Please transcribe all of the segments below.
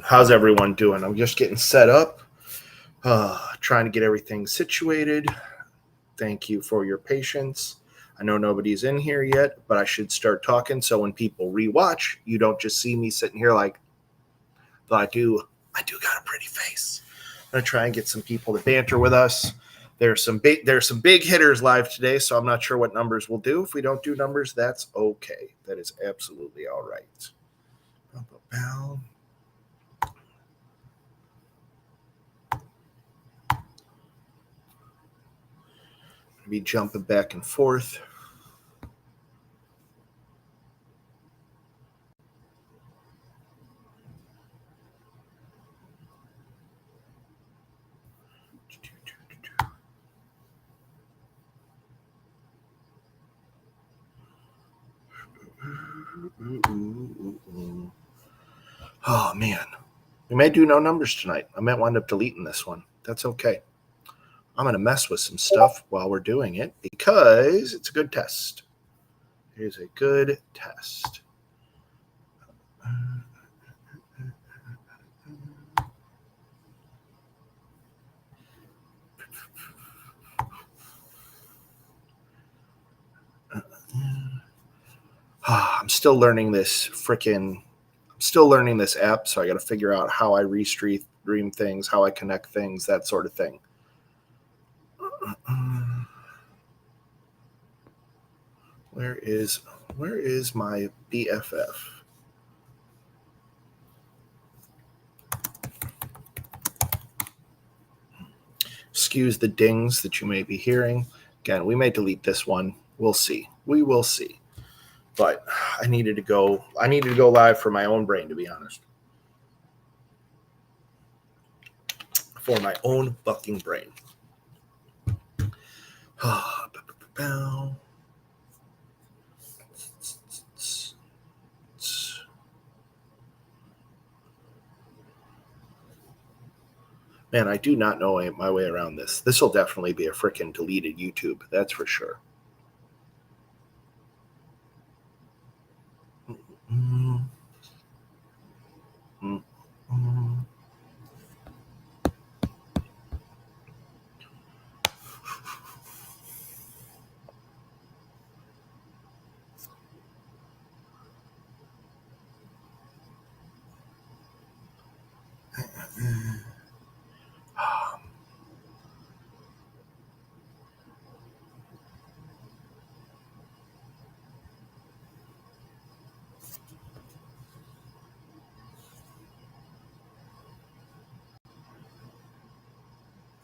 How's everyone doing? I'm just getting set up, trying to get everything situated. Thank you for your patience. I know nobody's in here yet, but I should start talking so when people rewatch, you don't just see me sitting here like, though I do got a pretty face. I'm gonna try and get some people to banter with us. There's some big hitters live today, so I'm not sure what numbers we'll do. If we don't do numbers, that's okay. That is absolutely all right. Be jumping back and forth. Oh man, we may do no numbers tonight. I might wind up deleting this one. That's okay. I'm going to mess with some stuff while we're doing it because it's a good test. Here's a good test. I'm still learning this app, so I got to figure out how I restream things, how I connect things, that sort of thing. Where is my BFF? Excuse the dings that you may be hearing. Again, we may delete this one. We'll see. We will see. But I needed to go live for my own brain, to be honest. For my own fucking brain. Man, I do not know my way around this. This will definitely be a freaking deleted YouTube. That's for sure.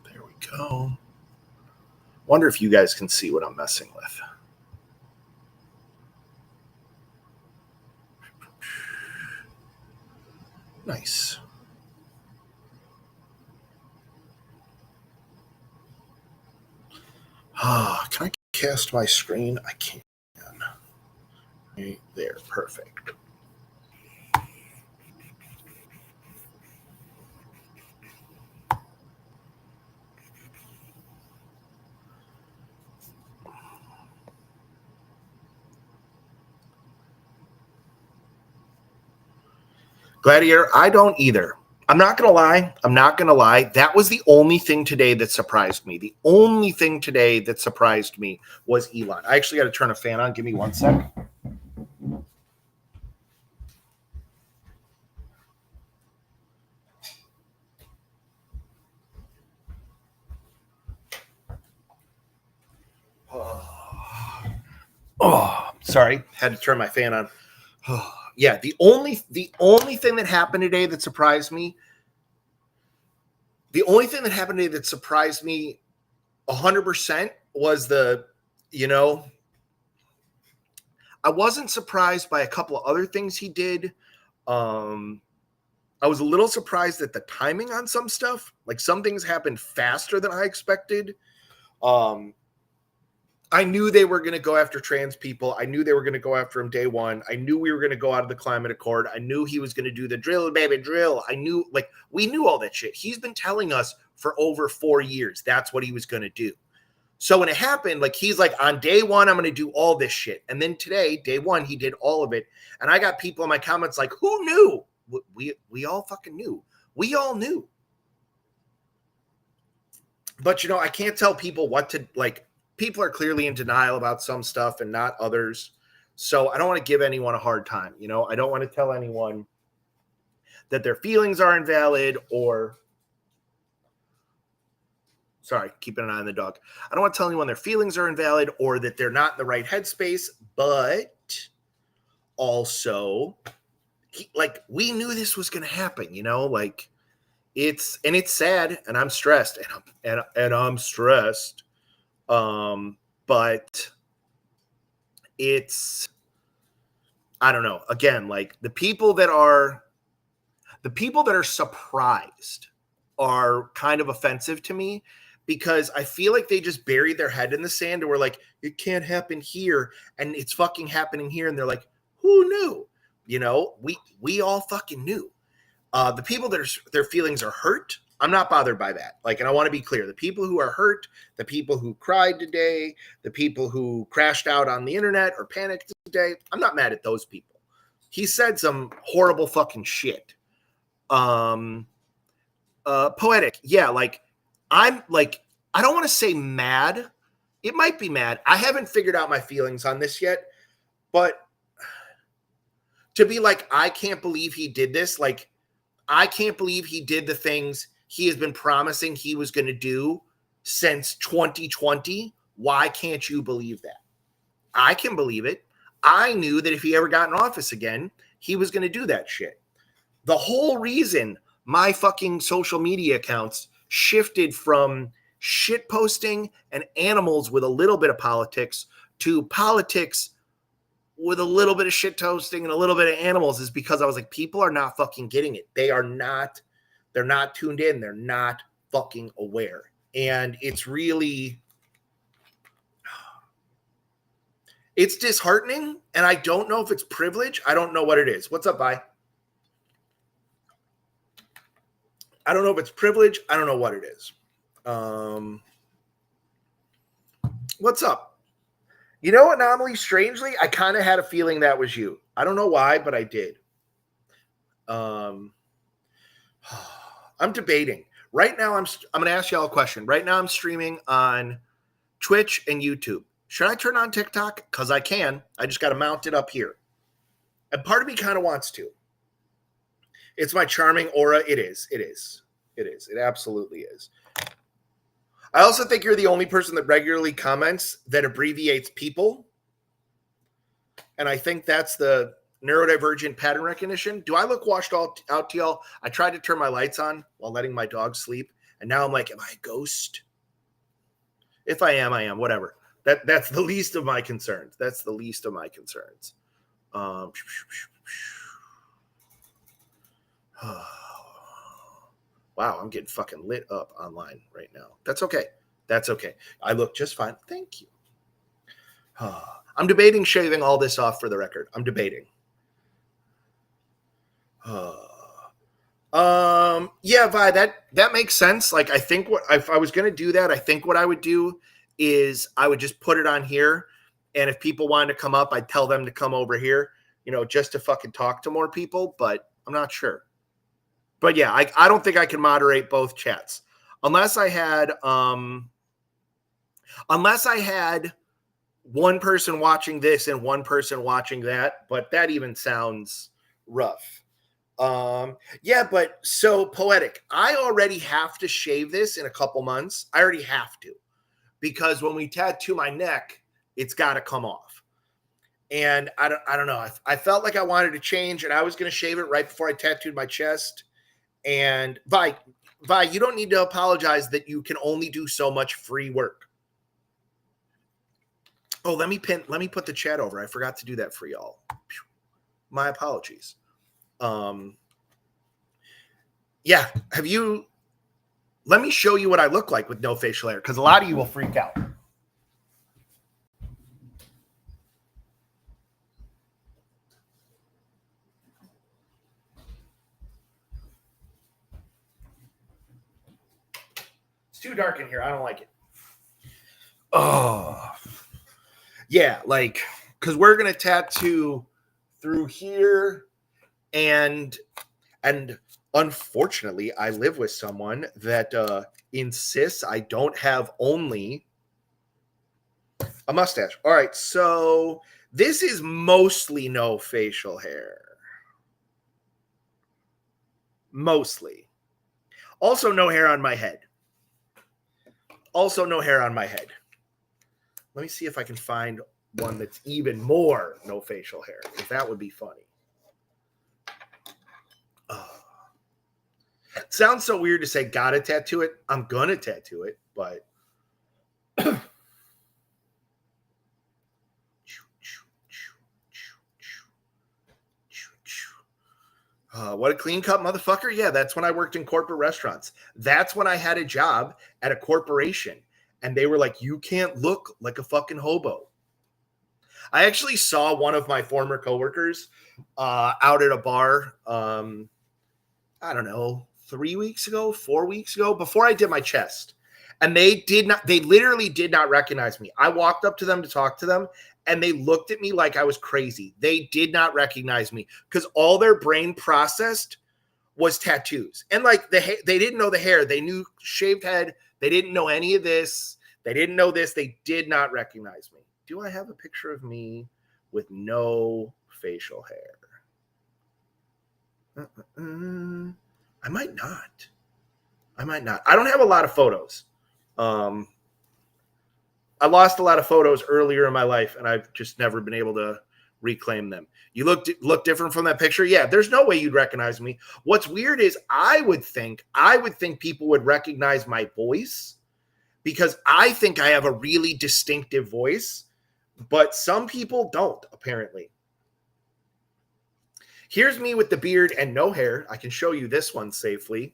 There we go. Wonder if you guys can see what I'm messing with. Nice. Can I cast my screen? I can. Right there. Perfect. Gladiator, I don't either. I'm not going to lie. I'm not going to lie. That was the only thing today that surprised me. The only thing today that surprised me was Elon. I actually got to turn a fan on. Give me 1 sec. Oh, sorry. Had to turn my fan on. Yeah, the only thing that happened today that surprised me, 100% was I wasn't surprised by a couple of other things he did. I was a little surprised at the timing on some stuff. Like some things happened faster than I expected. I knew they were going to go after trans people. I knew they were going to go after him day one. I knew we were going to go out of the climate accord. I knew he was going to do the drill, baby, drill. We knew all that shit. He's been telling us for over 4 years that's what he was going to do. So when it happened, he's like, on day one, I'm going to do all this shit. And then today, day one, he did all of it. And I got people in my comments like, who knew? We all fucking knew. We all knew. But, I can't tell people what to, people are clearly in denial about some stuff and not others. So I don't want to give anyone a hard time. I don't want to tell anyone that their feelings are invalid or... Sorry, keeping an eye on the dog. I don't want to tell anyone their feelings are invalid or that they're not in the right headspace, but also, we knew this was going to happen, it's sad, and I'm stressed, and I'm stressed. But it's, I don't know. Again, the people that are surprised are kind of offensive to me, because I feel like they just buried their head in the sand and were like, it can't happen here. And it's fucking happening here. And they're like, who knew? We all fucking knew. The people that their feelings are hurt, I'm not bothered by that. And I want to be clear, the people who are hurt, the people who cried today, the people who crashed out on the internet or panicked today, I'm not mad at those people. He said some horrible fucking shit. Poetic. Yeah. I don't want to say mad. It might be mad. I haven't figured out my feelings on this yet, but to be I can't believe he did this. I can't believe he did the things he has been promising he was going to do since 2020. Why can't you believe that? I can believe it. I knew that if he ever got in office again, he was going to do that shit. The whole reason my fucking social media accounts shifted from shit posting and animals with a little bit of politics to politics with a little bit of shit toasting and a little bit of animals is because I was like, people are not fucking getting it. They're not tuned in. They're not fucking aware. And it's disheartening. And I don't know if it's privilege. I don't know what it is. What's up, Vi? I don't know if it's privilege. I don't know what it is. What's up? Anomaly, strangely, I kind of had a feeling that was you. I don't know why, but I did. I'm debating. Right now, I'm going to ask y'all a question. Right now, I'm streaming on Twitch and YouTube. Should I turn on TikTok? Because I can. I just got to mount it up here. And part of me kind of wants to. It's my charming aura. It is. It absolutely is. I also think you're the only person that regularly comments that abbreviates people. And I think that's the neurodivergent pattern recognition. Do I look washed out to y'all? I tried to turn my lights on while letting my dog sleep. And now I'm like, am I a ghost? If I am, I am. Whatever. That's the least of my concerns. Wow, I'm getting fucking lit up online right now. That's okay. I look just fine. Thank you. I'm debating shaving all this off for the record. I'm debating. Yeah, Vi, that makes sense. I think if I was going to do that, I think what I would do is I would just put it on here. And if people wanted to come up, I'd tell them to come over here, just to fucking talk to more people. But I'm not sure. But yeah, I don't think I can moderate both chats unless I had one person watching this and one person watching that, but that even sounds rough. Yeah, but so Poetic, I already have to shave this in a couple months. I already have to, because when we tattoo my neck, it's got to come off. And I don't know. I felt like I wanted to change, and I was going to shave it right before I tattooed my chest. And Vi, you don't need to apologize that you can only do so much free work. Oh, let me put the chat over. I forgot to do that for y'all. My apologies. Yeah, let me show you what I look like with no facial hair, because a lot of you will freak out. It's too dark in here. I don't like it. Oh, yeah, like, because we're going to tattoo through here, and unfortunately, I live with someone that insists I don't have only a mustache. All right, so this is mostly no facial hair. Mostly. Also, no hair on my head. Also, no hair on my head. Let me see if I can find one that's even more no facial hair, because that would be funny. It sounds so weird to say gotta tattoo it. I'm gonna tattoo it, but what a clean cut motherfucker. Yeah, that's when I worked in corporate restaurants. That's when I had a job at a corporation, and they were like, you can't look like a fucking hobo. I actually saw one of my former coworkers out at a bar, I don't know, 4 weeks ago, before I did my chest. And they literally did not recognize me. I walked up to them to talk to them, and they looked at me like I was crazy. They did not recognize me because all their brain processed was tattoos. And like they didn't know the hair. They knew shaved head. They didn't know any of this. They didn't know this. They did not recognize me. Do I have a picture of me with no facial hair? I might not. I don't have a lot of photos. I lost a lot of photos earlier in my life, and I've just never been able to reclaim them. You look different from that picture. Yeah, there's no way you'd recognize me. What's weird is I would think people would recognize my voice, because I think I have a really distinctive voice, but some people don't, apparently. Here's me with the beard and no hair. I can show you this one safely.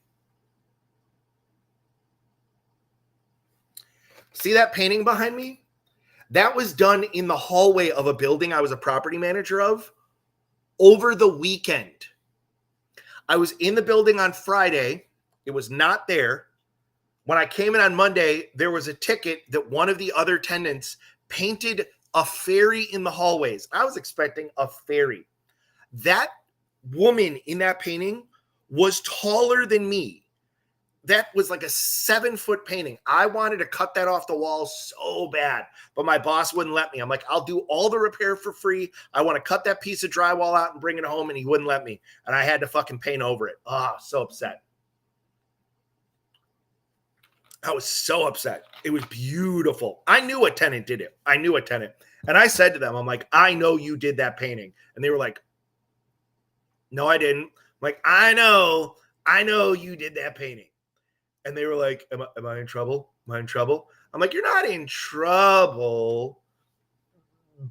See that painting behind me? That was done in the hallway of a building I was a property manager of over the weekend. I was in the building on Friday. It was not there. When I came in on Monday, there was a ticket that one of the other tenants painted a fairy in the hallways. I was expecting a fairy. That woman in that painting was taller than me. That was like a 7-foot painting. I wanted to cut that off the wall so bad, but my boss wouldn't let me. I'm like, I'll do all the repair for free. I want to cut that piece of drywall out and bring it home, and he wouldn't let me. And I had to fucking paint over it. So upset. I was so upset. It was beautiful. I knew a tenant did it. And I said to them, I'm like, I know you did that painting. And they were like, no, I didn't. I'm like, I know you did that painting. And they were like, am I in trouble? Am I in trouble? I'm like, you're not in trouble,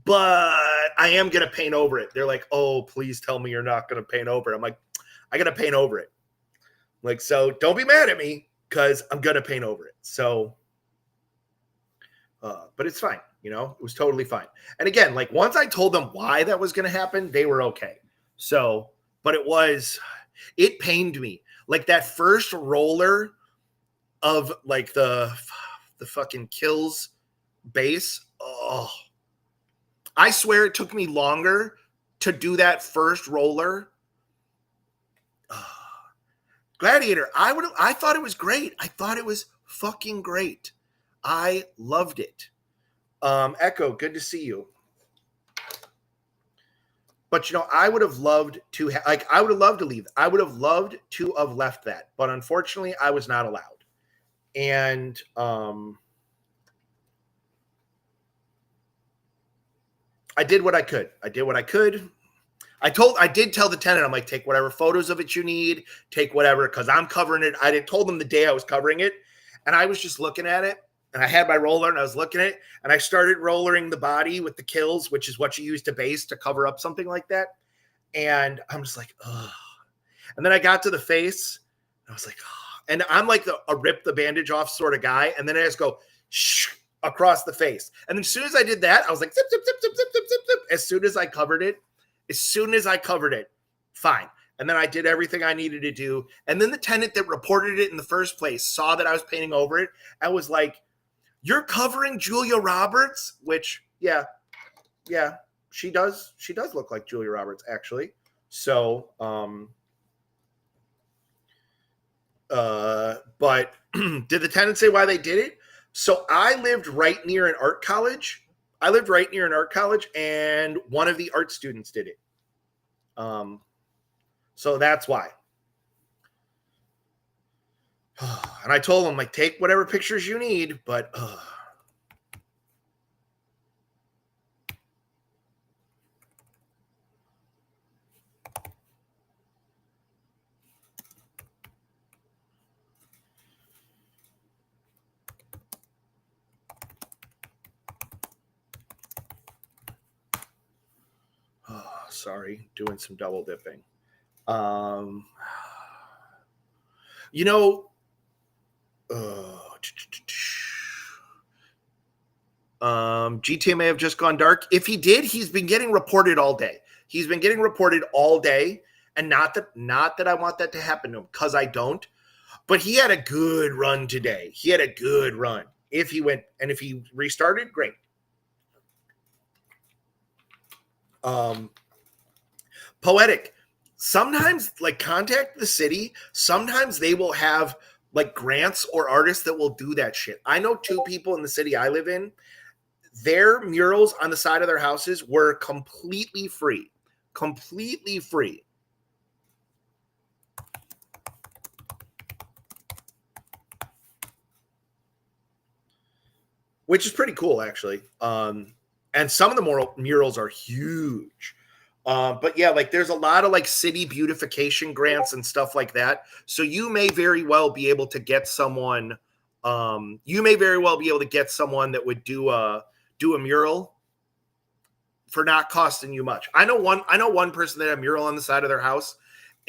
but I am going to paint over it. They're like, oh, please tell me you're not going to paint over it. I'm like, I got to paint over it. I'm like, so don't be mad at me, because I'm going to paint over it. So, but it's fine. It was totally fine. And again, like once I told them why that was going to happen, they were okay. So, but it pained me. Like that first roller of like the fucking Kills base. Oh, I swear it took me longer to do that first roller Gladiator, I thought it was great. I thought it was fucking great. I loved it. Echo, good to see you. But I would have loved to I would have loved to leave. I would have loved to have left that, but unfortunately, I was not allowed. And I did what I could. I did tell the tenant, I'm like, take whatever photos of it you need, take whatever, because I'm covering it. I told them the day I was covering it, and I was just looking at it, and I had my roller, and I was looking at it, and I started rollering the body with the kills, which is what you use to base to cover up something like that. And I'm just like, ugh. And then I got to the face, and I was like, ugh. And I'm like a rip the bandage off sort of guy, and then I just go shh across the face. And then as soon as I did that, I was like, zip, zip, zip, zip, zip, zip, zip, zip. As soon as I covered it, fine. And then I did everything I needed to do. And then the tenant that reported it in the first place saw that I was painting over it and was like, you're covering Julia Roberts? Which, yeah, she does look like Julia Roberts, actually. So, but did the tenant say why they did it? So I lived right near an art college. And one of the art students did it. So that's why. And I told him, like, take whatever pictures you need, but sorry, doing some double dipping. GTA may have just gone dark. If he did, he's been getting reported all day. And not that I want that to happen to him, because I don't. But he had a good run today. If he restarted, great. Poetic. Sometimes, like, contact the city. Sometimes they will have like grants or artists that will do that shit. I know 2 people in the city I live in. Their murals on the side of their houses were completely free. Which is pretty cool, actually. And some of the murals are huge. But yeah, like, there's a lot of like city beautification grants and stuff like that. So you may very well be able to get someone. That would do a mural for not costing you much. I know one person that had a mural on the side of their house,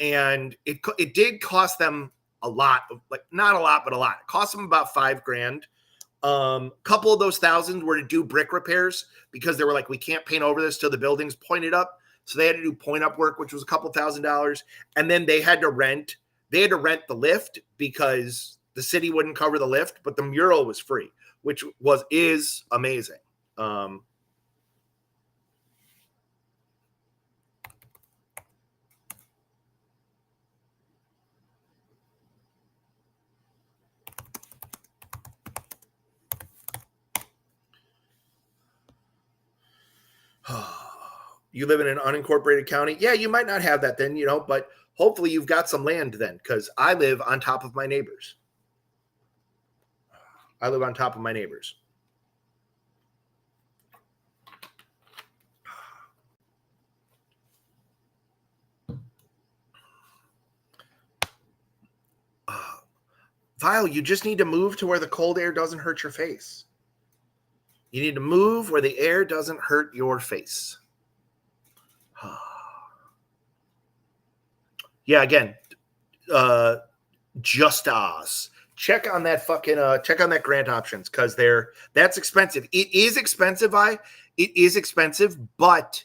and it did cost them a lot. Like, not a lot, but a lot. It cost them about $5,000. Couple of those thousands were to do brick repairs, because they were like, we can't paint over this till the building's pointed up. So they had to do point up work, which was a couple $1,000s. And then they had to rent the lift, because the city wouldn't cover the lift, but the mural was free, which is amazing. You live in an unincorporated county. Yeah, you might not have that then, but hopefully you've got some land then, because I live on top of my neighbors. Vile, you just need to move to where the cold air doesn't hurt your face. You need to move where the air doesn't hurt your face. Yeah, again, just Oz. Check on that grant options, because that's expensive. It is expensive, but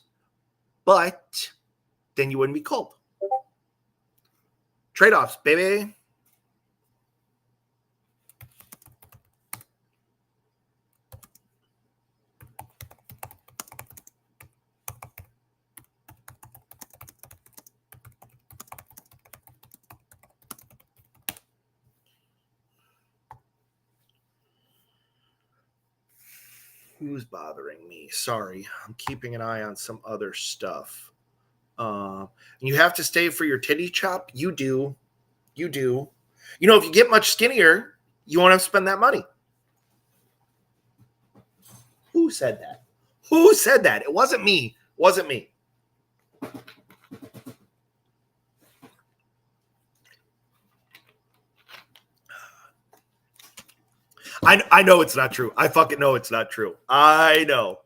then you wouldn't be cold. Trade-offs, baby. Who's bothering me? Sorry, I'm keeping an eye on some other stuff. You have to stay for your titty chop? You do. You do. You know, if you get much skinnier, you won't have to spend that money. Who said that? Who said that? It wasn't me. It wasn't me. I know it's not true. I fucking know it's not true. I know.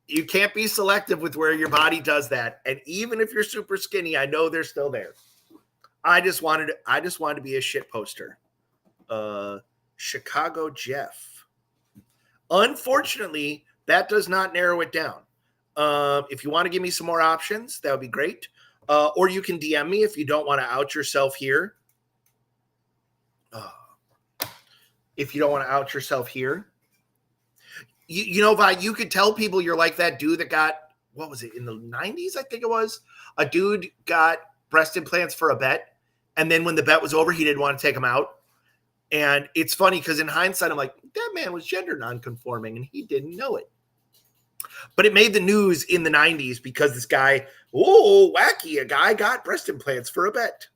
You can't be selective with where your body does that. And even if you're super skinny, I know they're still there. I just wanted to be a shit poster. Chicago Jeff. Unfortunately, that does not narrow it down. If you want to give me some more options, that would be great. Or you can DM me if you don't want to out yourself here. If you don't want to out yourself here. You know, Vi, you could tell people you're like that dude that got, what was it, in the 90s, I think it was? A dude got breast implants for a bet. And then when the bet was over, he didn't want to take them out. And it's funny because in hindsight, I'm like, that man was gender nonconforming and he didn't know it. But it made the news in the 90s because this guy, oh, wacky, a guy got breast implants for a bet.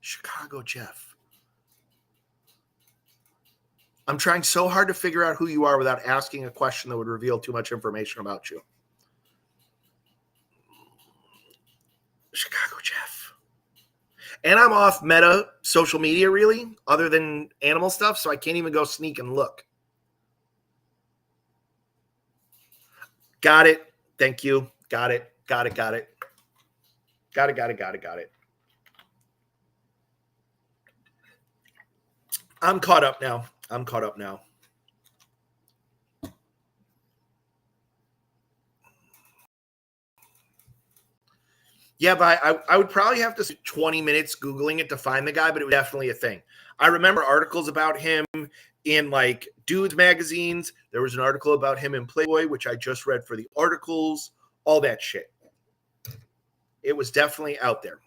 Chicago Jeff. I'm trying so hard to figure out who you are without asking a question that would reveal too much information about you. Chicago Jeff. And I'm off Meta social media, really, other than animal stuff, so I can't even go sneak and look. Got it. Thank you. Got it. Got it. Got it. Got it. Got it. Got it. Got it. I'm caught up now. I'm caught up now. Yeah, but I would probably have to spend 20 minutes Googling it to find the guy, but it was definitely a thing. I remember articles about him in like dudes magazines. There was an article about him in Playboy, which I just read for the articles, all that shit. It was definitely out there.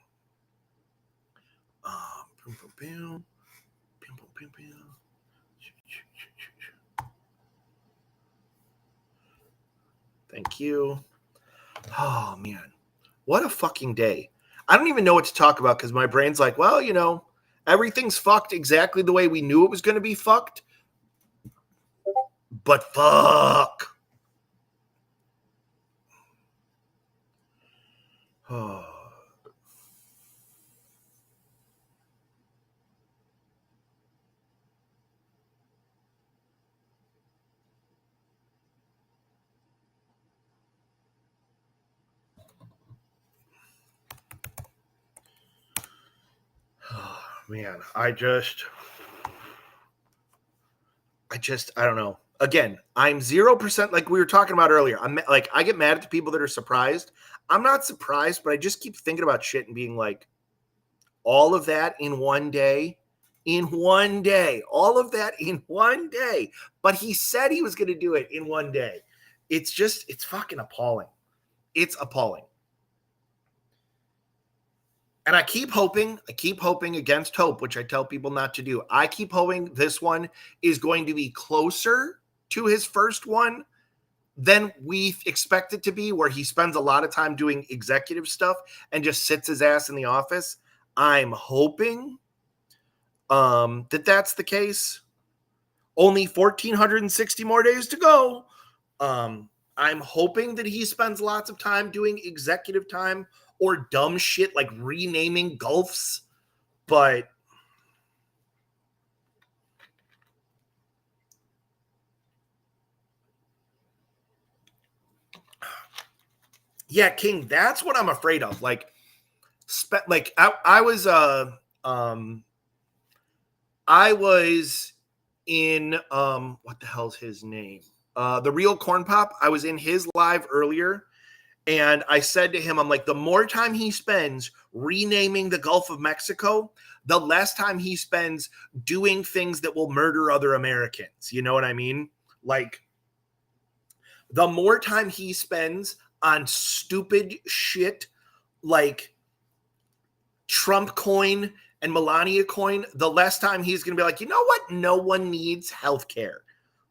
Thank you. Oh, man. What a fucking day. I don't even know what to talk about because my brain's like, well, you know, everything's fucked exactly the way we knew it was going to be fucked. But fuck. Oh. Oh, man, I don't know. Again, I'm 0%, like we were talking about earlier. I'm like, I get mad at the people that are surprised. I'm not surprised, but I just keep thinking about shit and being like, all of that in one day, all of that in one day. But he said he was going to do it in one day. It's fucking appalling. It's appalling. And I keep hoping against hope, which I tell people not to do. I keep hoping this one is going to be closer to his first one than we expect it to be, where he spends a lot of time doing executive stuff and just sits his ass in the office. I'm hoping that that's the case. Only 1,460 more days to go. I'm hoping that he spends lots of time doing executive time or dumb shit like renaming Gulfs. But yeah, King, that's what I'm afraid of. Like, I was in what the hell's his name? The Real Corn Pop. I was in his live earlier, and I said to him, I'm like, the more time he spends renaming the Gulf of Mexico, the less time he spends doing things that will murder other Americans. You know what I mean? Like, the more time he spends on stupid shit like Trump coin and Melania coin, the less time he's going to be like, you know what? No one needs healthcare.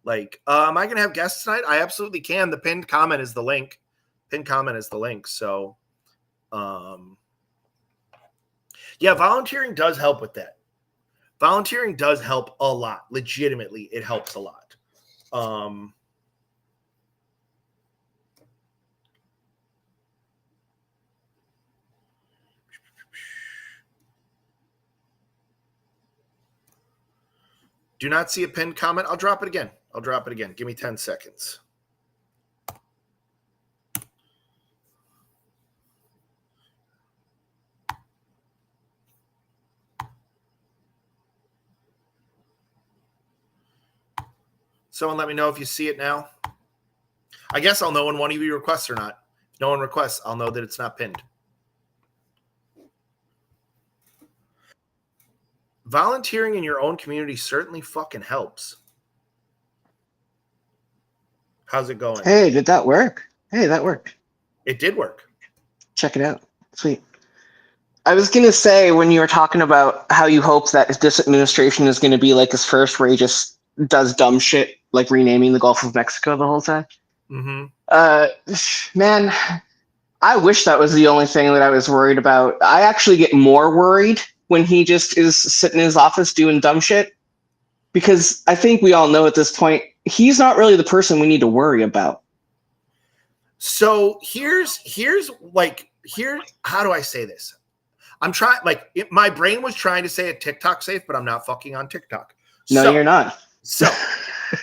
Like, am I going to have guests tonight? I absolutely can. The pinned comment is the link. So, yeah, volunteering does help with that. Volunteering does help a lot. Legitimately, it helps a lot. Do not see a pinned comment. I'll drop it again. Give me 10 seconds. Someone let me know if you see it now. I guess I'll know when one of you requests or not. If no one requests, I'll know that it's not pinned. Volunteering in your own community certainly fucking helps. How's it going? Hey, did that work? Hey, that worked. It did work. Check it out. Sweet. I was going to say, when you were talking about how you hope that this administration is going to be like his first, where he just does dumb shit, like renaming the Gulf of Mexico the whole time. Mm-hmm. Man, I wish that was the only thing that I was worried about. I actually get more worried when he just is sitting in his office doing dumb shit, because I think we all know at this point, he's not really the person we need to worry about. So here's how do I say this? I'm trying, my brain was trying to say a TikTok safe, but I'm not fucking on TikTok. No, you're not. So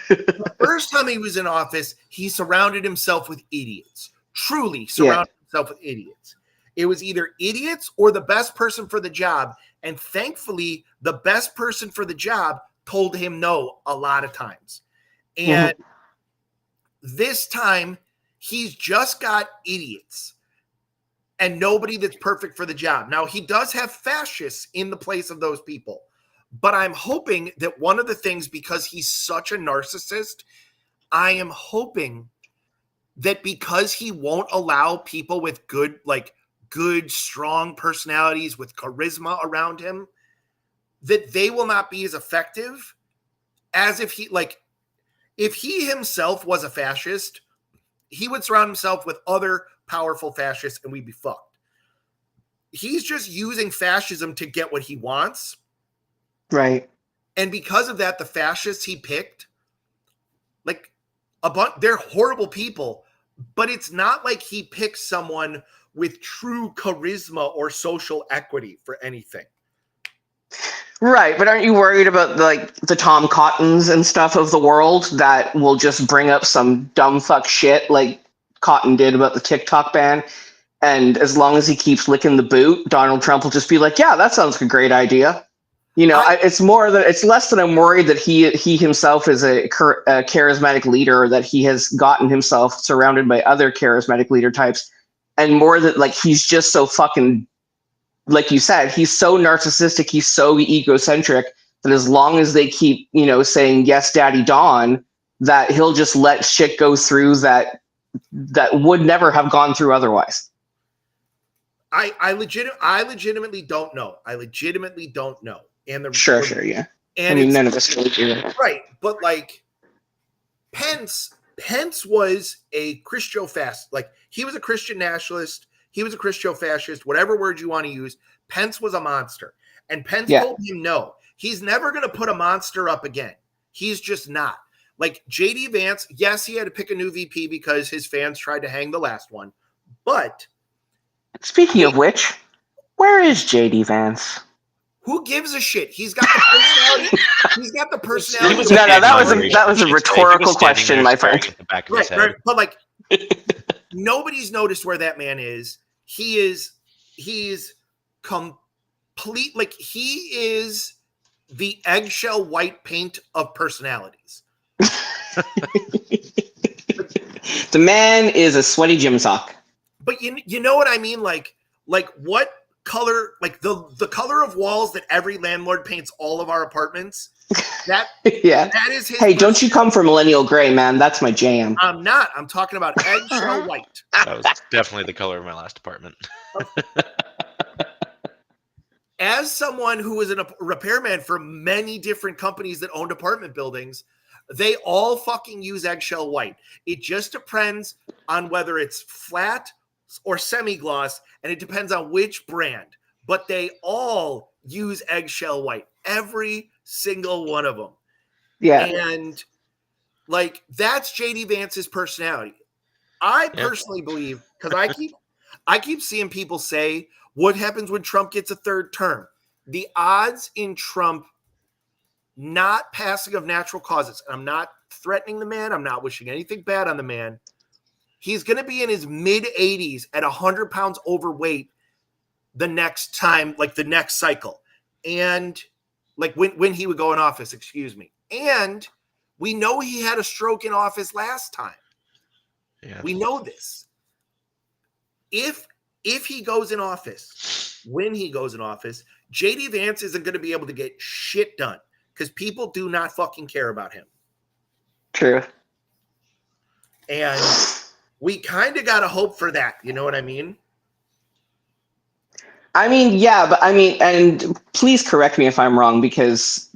the first time he was in office, he surrounded himself with idiots. Truly surrounded himself with idiots. It was either idiots or the best person for the job. And thankfully, the best person for the job told him no a lot of times. And this time, he's just got idiots and nobody that's perfect for the job. Now, he does have fascists in the place of those people. But I'm hoping that one of the things, because he's such a narcissist, I am hoping that because he won't allow people with good, strong personalities with charisma around him, that they will not be as effective as if he himself was a fascist, he would surround himself with other powerful fascists and we'd be fucked. He's just using fascism to get what he wants. Right. And because of that, the fascists he picked, they're horrible people, but it's not like he picked someone with true charisma or social equity for anything. Right, but aren't you worried about the Tom Cottons and stuff of the world that will just bring up some dumb fuck shit like Cotton did about the TikTok ban? And as long as he keeps licking the boot, Donald Trump will just be like, yeah, that sounds like a great idea. It's less that I'm worried that he himself is a charismatic leader, that he has gotten himself surrounded by other charismatic leader types, and more that he's just so fucking, like you said, he's so narcissistic, he's so egocentric that as long as they keep, saying yes, Daddy Don, that he'll just let shit go through that would never have gone through otherwise. I legitimately don't know. And sure, yeah. And none of us really do that. Right, but Pence was a Christo-fast. He was a Christian nationalist. He was a Christo-fascist, whatever word you want to use. Pence was a monster. And Pence told him no. He's never going to put a monster up again. He's just not. J.D. Vance, yes, he had to pick a new VP because his fans tried to hang the last one. But speaking of which, where is J.D. Vance? Who gives a shit? He's got the personality. He's got the personality. No, that was a rhetorical question, my friend. Right. But nobody's noticed where that man is. He's complete. He is the eggshell white paint of personalities. The man is a sweaty gym sock. But you know what I mean? What color, the color of walls that every landlord paints all of our apartments. That that is his. Hey, don't you come for millennial gray, man? That's my jam. I'm not. I'm talking about eggshell white. That was definitely the color of my last apartment. as someone who was a repairman for many different companies that owned apartment buildings, they all fucking use eggshell white. It just depends on whether it's flat or semi-gloss, and it depends on which brand. But they all use eggshell white. Every single one of them. Yeah. And like that's JD Vance's personality. I personally believe, because I keep seeing people say, what happens when Trump gets a third term? The odds in Trump not passing of natural causes, and I'm not threatening the man, I'm not wishing anything bad on the man. He's going to be in his mid 80s at 100 pounds overweight the next time, like the next cycle. And like when he would go in office, excuse me. And we know he had a stroke in office last time. Yeah. We know this. If he goes in office, when he goes in office, JD Vance isn't going to be able to get shit done because people do not fucking care about him. True. And we kind of got to hope for that. You know what I mean? I mean, yeah, but I mean, and please correct me if I'm wrong, because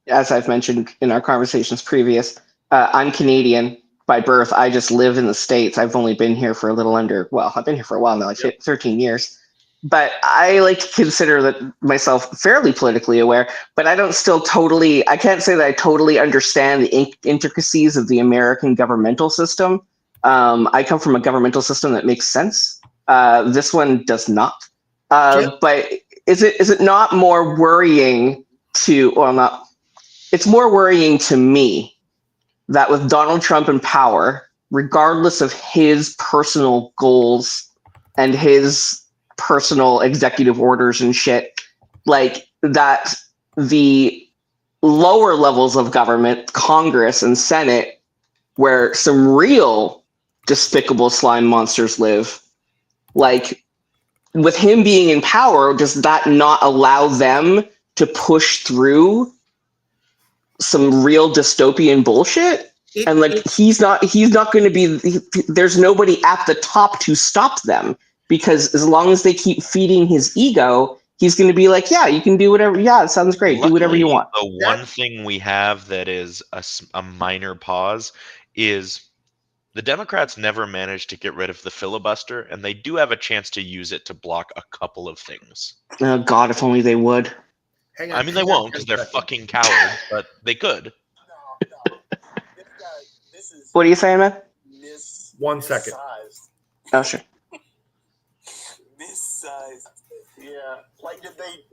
as I've mentioned in our conversations previous, I'm Canadian by birth. I just live in the States. I've only been here for a little under, well, I've been here for a while now, like 13 years. But I like to consider that myself fairly politically aware, but I don't still totally, I can't say that I totally understand the intricacies of the American governmental system. I come from a governmental system that makes sense. This one does not. But is it not more worrying to, well, not, it's more worrying to me that with Donald Trump in power, regardless of his personal goals and his personal executive orders and shit, like that the lower levels of government, Congress and Senate, where some real despicable slime monsters live, like with him being in power, does that not allow them to push through some real dystopian bullshit? And like he's not going to be, there's nobody at the top to stop them, because as long as they keep feeding his ego, he's going to be like, yeah, you can do whatever. Yeah, it sounds great. Luckily, do whatever you want. The one thing we have that is a minor pause is the Democrats never managed to get rid of the filibuster, and they do have a chance to use it to block a couple of things. Oh, God, if only they would. I mean, they won't because they're fucking cowards, but they could. What are you saying, man? 1 second. Oh, sure. Missized. Yeah. Like if they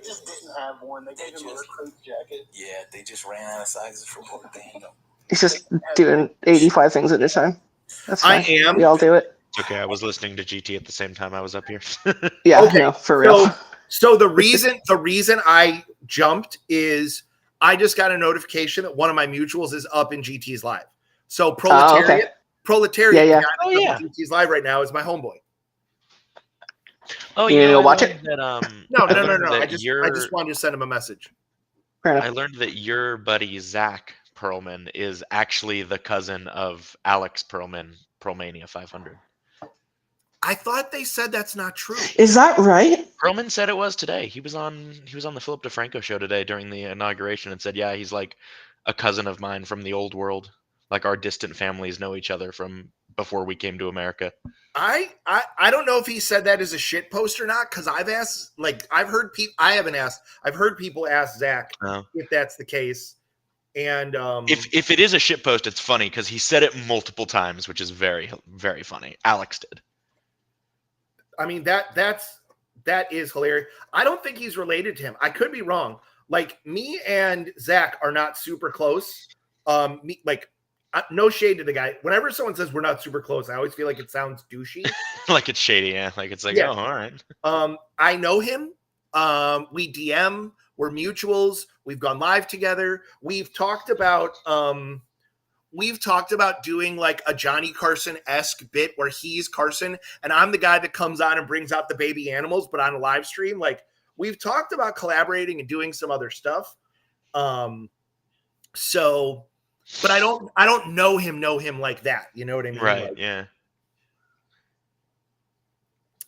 just didn't have one. They gave him a recruit jacket. Yeah, they just ran out of sizes for poor Daniel. He's just doing 85 things at a time. That's fine. We all do it. It's okay. I was listening to GT at the same time I was up here. Yeah, okay. No, for real. So the reason I jumped is I just got a notification that one of my mutuals is up in GT's live. So Proletariat, yeah. GT's live right now is my homeboy. Oh, you know, watch it. That, no. I just wanted to send him a message. I learned that your buddy Zach Perlman is actually the cousin of Alex Perlman, Pearlmania 500. I thought they said that's not true. Is that right? Perlman said it was today. He was on the Philip DeFranco show today during the inauguration and said, yeah, he's like a cousin of mine from the old world. Like our distant families know each other from before we came to America. I don't know if he said that as a shit post or not, because I've asked, like, I've heard people, I haven't asked, I've heard people ask Zach if that's the case. And if it is a shit post, it's funny because he said it multiple times, which is very, very funny. Alex did. I mean, that is hilarious. I don't think he's related to him. I could be wrong. Like, me and Zach are not super close. No shade to the guy. Whenever someone says we're not super close, I always feel like it sounds douchey. Like it's shady, yeah. Like it's like, oh, all right. I know him. We DM. We're mutuals. We've gone live together. We've talked about doing like a Johnny Carson-esque bit where he's Carson and I'm the guy that comes on and brings out the baby animals, but on a live stream. Like, we've talked about collaborating and doing some other stuff. But I don't know him like that. You know what I mean? Right. Like, yeah.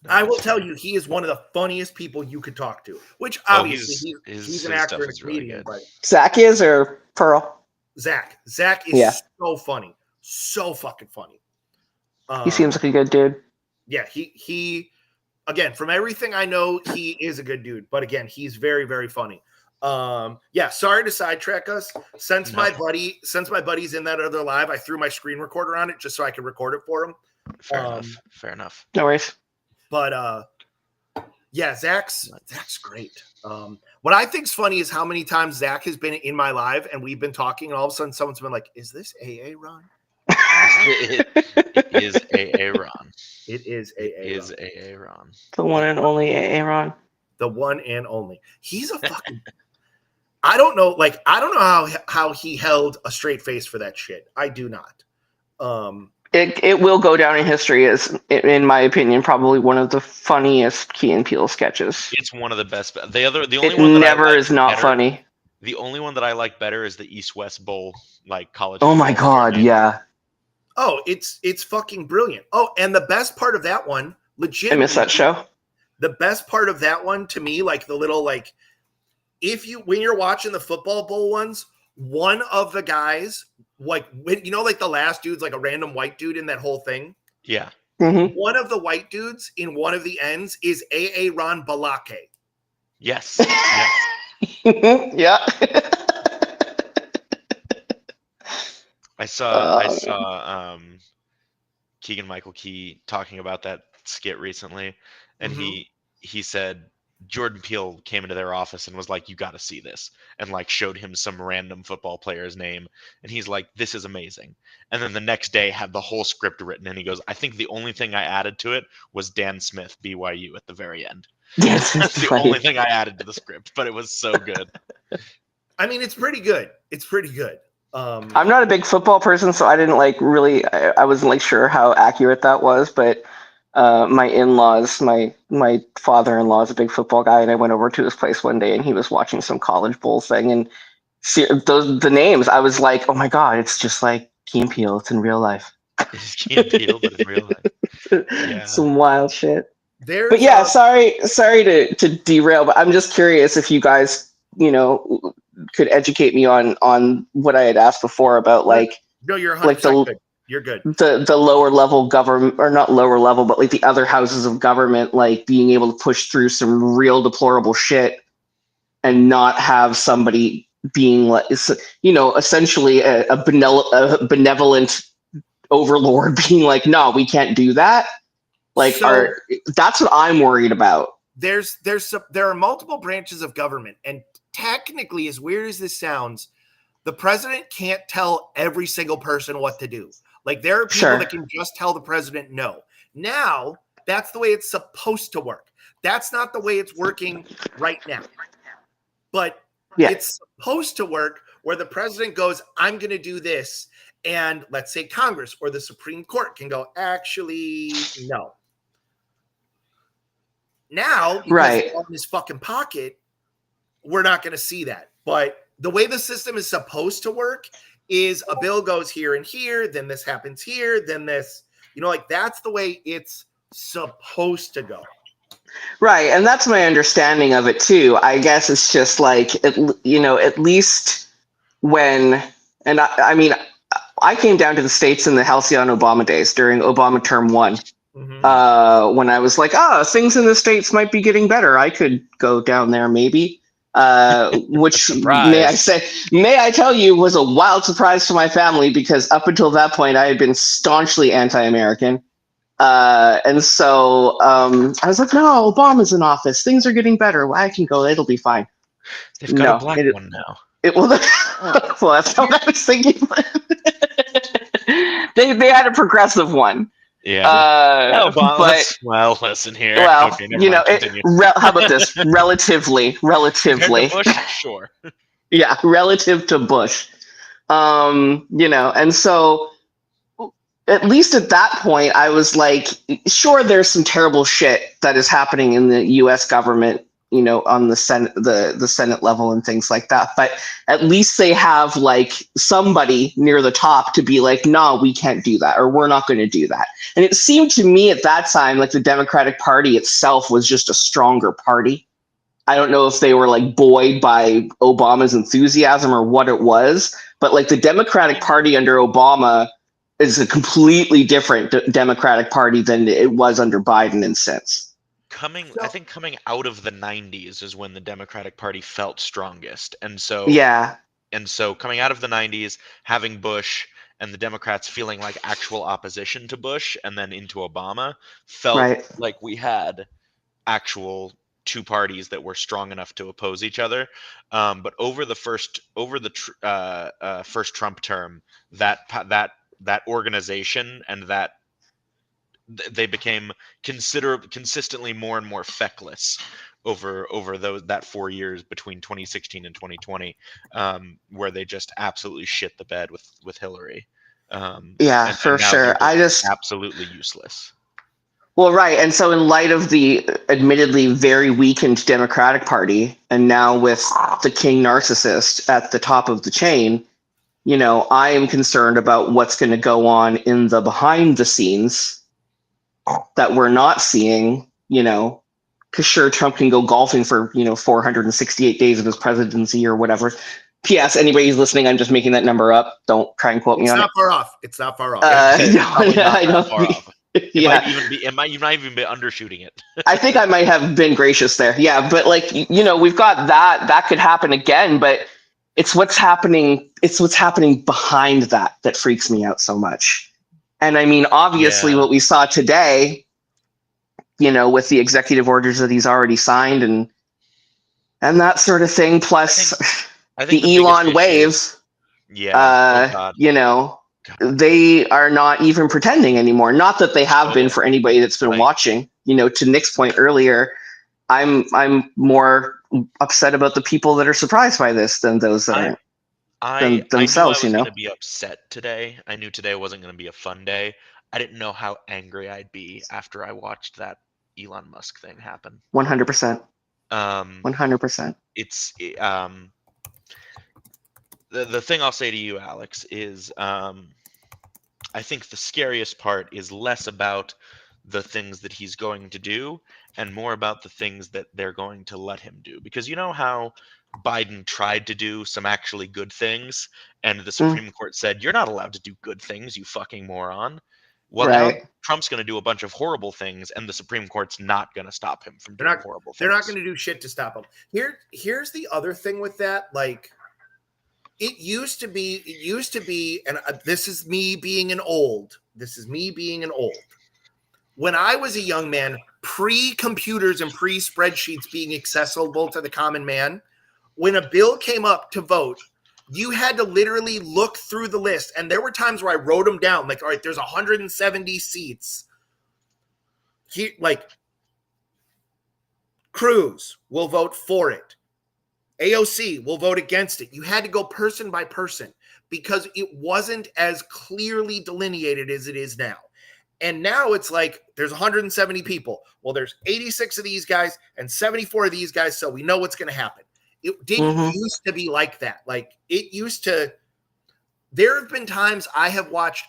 I will tell you, he is one of the funniest people you could talk to. Which obviously he's an actor and a comedian, but Zach is or Pearl? Zach is so funny, so fucking funny. He seems like a good dude. Yeah, he again, from everything I know, he is a good dude. But again, he's very, very funny. Yeah, sorry to sidetrack us. Since my buddy's in that other live, I threw my screen recorder on it just so I could record it for him. Fair enough. No worries. But yeah, Zach's great. What I think's funny is how many times Zach has been in my live and we've been talking, and all of a sudden someone's been like, "Is this AA Ron?" It is AA Ron. It is AA Ron. The one and only AA Ron. The one and only. He's a fucking. I don't know how he held a straight face for that shit. I do not. It will go down in history as, in my opinion, probably one of the funniest Key and Peele sketches. It's one of the best. The only it one that never I like is not better, funny. The only one that I like better is the East-West Bowl, like college. Oh my god, yeah. Oh, it's fucking brilliant. Oh, and the best part of that one, legit. I miss that show. The best part of that one to me, like the little like, when you're watching the football bowl ones, one of the guys, like like the last dude's like a random white dude in that whole thing. Yeah. Mm-hmm. One of the white dudes in one of the ends is AA Ron Balake. Yes. Yeah. I saw Keegan-Michael Key talking about that skit recently, and he said Jordan Peele came into their office and was like, "You got to see this," and like showed him some random football player's name, and he's like, "This is amazing." And then the next day had the whole script written, and he goes, "I think the only thing I added to it was Dan Smith, BYU, at the very end." Yes, that's the only thing I added to the script, but it was so good. I mean, it's pretty good. I'm not a big football person, so I didn't I wasn't sure how accurate that was, but my in-laws, my father-in-law is a big football guy, and I went over to his place one day and he was watching some college bowl thing, and the names, I was like, oh my god, it's just like Key and Peele, it's in real life. It's Key and Peele, but in real life. Yeah. Some wild shit. But yeah, sorry to derail, but I'm just curious if you guys, could educate me on what I had asked before about no, you're 100% good. You're good. The lower level government, or not lower level, but like the other houses of government, like being able to push through some real deplorable shit and not have somebody being like, essentially a benevolent overlord being like, no, we can't do that. Like, that's what I'm worried about. There are multiple branches of government, and technically, as weird as this sounds, the president can't tell every single person what to do. Like, there are people that can just tell the president no. Now, that's the way it's supposed to work. That's not the way it's working right now. But it's supposed to work where the president goes, I'm going to do this. And let's say Congress or the Supreme Court can go, actually, no. Now, because it's in his fucking pocket, we're not going to see that. But the way the system is supposed to work is a bill goes here and here, then this happens here, then this, that's the way it's supposed to go. Right. And that's my understanding of it too. I guess it's just like, at least when, and I mean, I came down to the States in the Halcyon Obama days during Obama term 1. When I was like, things in the States might be getting better. I could go down there maybe. Which may I tell you, was a wild surprise to my family, because up until that point I had been staunchly anti-American. And so I was like, no, Obama's in office. Things are getting better. I can go. It'll be fine. They've got a black one now. Well, that's what I was thinking. They had a progressive one. Yeah. But listen here. Well, okay, how about this? Relatively. Bush, sure. Yeah, relative to Bush. And so at least at that point, I was like, sure, there's some terrible shit that is happening in the U.S. government you know, on the Senate, the Senate level and things like that. But at least they have like somebody near the top to be like, no, we can't do that, or we're not going to do that. And it seemed to me at that time like the Democratic Party itself was just a stronger party. I don't know if they were like buoyed by Obama's enthusiasm or what it was, but like the Democratic Party under Obama is a completely different Democratic Party than it was under Biden and since. I think coming out of the 90s is when the Democratic Party felt strongest. And so coming out of the 90s, having Bush and the Democrats feeling like actual opposition to Bush and then into Obama felt like we had actual two parties that were strong enough to oppose each other. But over the first Trump term, that organization and that they became consistently more and more feckless over that 4 years between 2016 and 2020, where they just absolutely shit the bed with Hillary. For sure. I just absolutely useless. Well, right. And so in light of the admittedly very weakened Democratic Party, and now with the king narcissist at the top of the chain, you know, I am concerned about what's going to go on in the behind the scenes that we're not seeing, you know, because sure, Trump can go golfing for, 468 days of his presidency or whatever. P.S. Anybody who's listening, I'm just making that number up. Don't try and quote me on it. It's not far off. I know. It might even be undershooting it. I think I might have been gracious there. Yeah, but like, we've got that could happen again, but it's what's happening behind that freaks me out so much. And I mean, obviously what we saw today, with the executive orders that he's already signed and that sort of thing, plus I think the Elon waves. They are not even pretending anymore. Not that they have been for anybody that's been watching. To Nick's point earlier, I'm more upset about the people that are surprised by this than those that aren't. Themselves, I knew I was going to be upset today. I knew today wasn't going to be a fun day. I didn't know how angry I'd be after I watched that Elon Musk thing happen. 100%. 100%. It's the thing I'll say to you, Alex, is I think the scariest part is less about the things that he's going to do and more about the things that they're going to let him do. Because you know how Biden tried to do some actually good things and the Supreme Court said, you're not allowed to do good things, you fucking moron. Well, now Trump's going to do a bunch of horrible things and the Supreme Court's not going to stop him from doing horrible things. They're not going to do shit to stop him. Here's the other thing with that. Like, it used to be, and this is me being an old. When I was a young man, pre-computers and pre-spreadsheets being accessible to the common man, when a bill came up to vote, you had to literally look through the list. And there were times where I wrote them down, like, all right, there's 170 seats. Like, Cruz will vote for it. AOC will vote against it. You had to go person by person because it wasn't as clearly delineated as it is now. And now it's like there's 170 people. Well, there's 86 of these guys and 74 of these guys, so we know what's going to happen. It didn't used to be like that. Like, it used to – there have been times I have watched,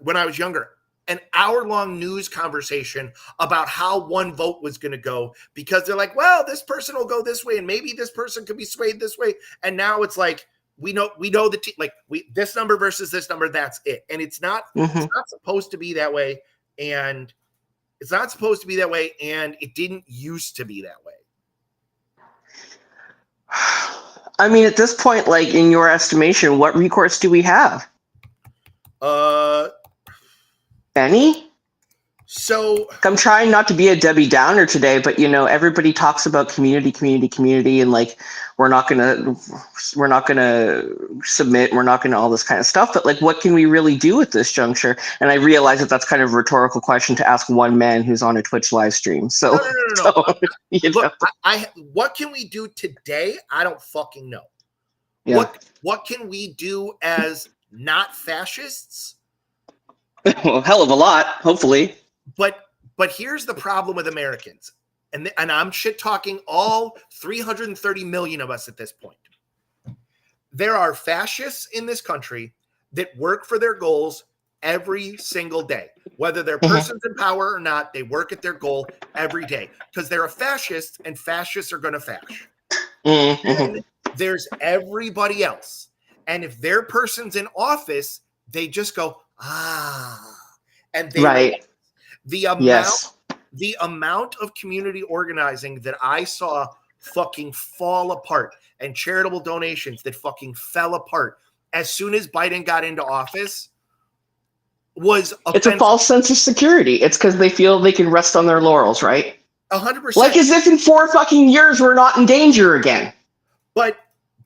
when I was younger, an hour-long news conversation about how one vote was going to go because they're like, well, this person will go this way and maybe this person could be swayed this way. And now it's like, we know this number versus this number, that's it. And it's not supposed to be that way. And it didn't used to be that way. I mean, at this point, like, in your estimation, what recourse do we have? Any? So I'm trying not to be a Debbie Downer today, but everybody talks about community, and like we're not gonna submit, we're not gonna all this kind of stuff. But like, what can we really do at this juncture? And I realize that that's kind of a rhetorical question to ask one man who's on a Twitch live stream. So no. Look, what can we do today? I don't fucking know. Yeah. What can we do as not fascists? Well, hell of a lot, hopefully. But here's the problem with Americans. and I'm shit talking all 330 million of us at this point. There are fascists in this country that work for their goals every single day. Whether they're persons in power or not, they work at their goal every day because they're a fascist and fascists are going to fash. And there's everybody else. And if their person's in office, they just go, and they the amount of community organizing that I saw fucking fall apart and charitable donations that fucking fell apart as soon as Biden got into office was offensive. It's a false sense of security. It's because they feel they can rest on their laurels, right? 100%. Like as if in 4 fucking years we're not in danger again. But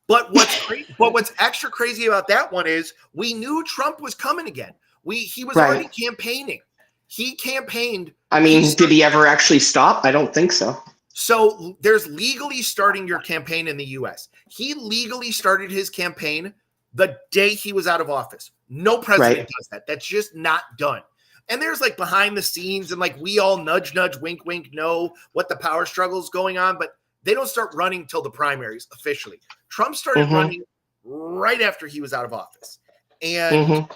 what's extra crazy about that one is we knew Trump was coming again. He was already campaigning. He campaigned. I mean, did he ever actually stop? I don't think so. So there's legally starting your campaign in the U.S. He legally started his campaign the day he was out of office. No president does that. That's just not done. And there's like behind the scenes and like we all nudge, wink, wink, know what the power struggle is going on, but they don't start running till the primaries officially. Trump started running right after he was out of office. And